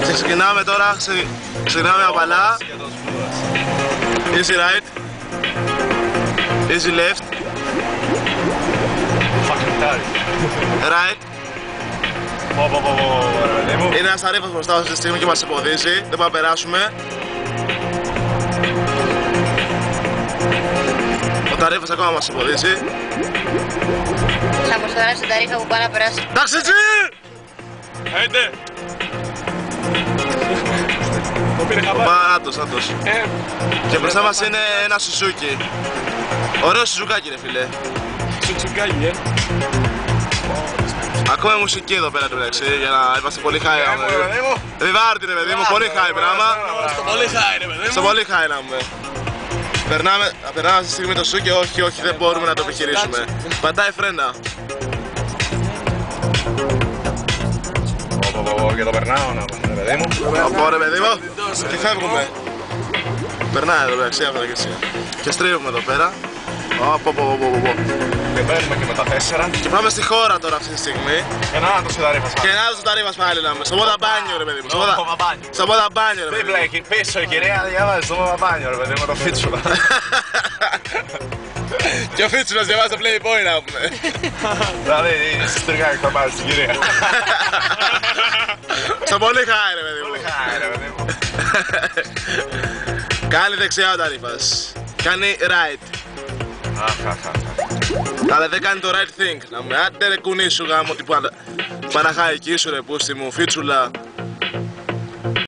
Ξεκινάμε τώρα, ξεκινάμε απαλά. Easy right. Easy left. Right. Είναι ένας ταρήφας μπροστά αυτή τη στιγμή και μας εμποδίζει. Δεν πάμε να περάσουμε. Ο ταρήφας ακόμα μας εμποδίζει. Θα αποστολάρει στον ταρήφα που πάει να περάσει. Εντάξει έτσι! Έντε! Άντως. Και μπροστά μας είναι ένα Σουζούκι. Ωραίο Σουζουκάκι ρε φίλε. Σουτσουκάκι, Ακόμα μουσική εδώ πέρα του μεταξύ, για να είμαστε πολύ high. Βιβάρτι ρε παιδί μου, πολύ high πράγμα. Στο πολύ high ρε παιδί μου. Στο πολύ high να πούμε. Περνάμε αυτή τη στιγμή το Σουζούκι, όχι δεν μπορούμε να το επιχειρήσουμε. Πατάει φρένα. Και το περνάω να πούμε ρε παιδί μου. Πω ρε παιδί μου, και φεύγουμε. Περνάει εδώ μεταξύ αυτά και στρίβουμε εδώ πέρα. Και παίρνουμε και με τα 4. Και πάμε στη χώρα τώρα αυτή τη στιγμή. Και να το σιδαρήφας. Και να το ταρήφας πάλι να πούμε. Στο ποδαμπάνιο ρε παιδί μου. Στο ποδαμπάνιο ρε παιδί μου. Δίπλα εκεί πίσω η κυρία διαβάζει στο ποδαμπάνιο ρε παιδί μου, το Φίτσουλα. Και ο Φίτσουλας διαβάζει το Playboy να πούμε. Δηλαδή στριγάκι θα πάρει στην κυρία. Στο πολύ high ρε παιδί μου. Πολύ high ρε παιδί μου. Κάνει δεξιά ο ταρήφας. Κάνει right. Αλλά δεν κάνει το right thing. Να με άντε ρε κουνήσου γάμο. Παναχαϊκή σου ρε πούστη μου, Φίτσουλα.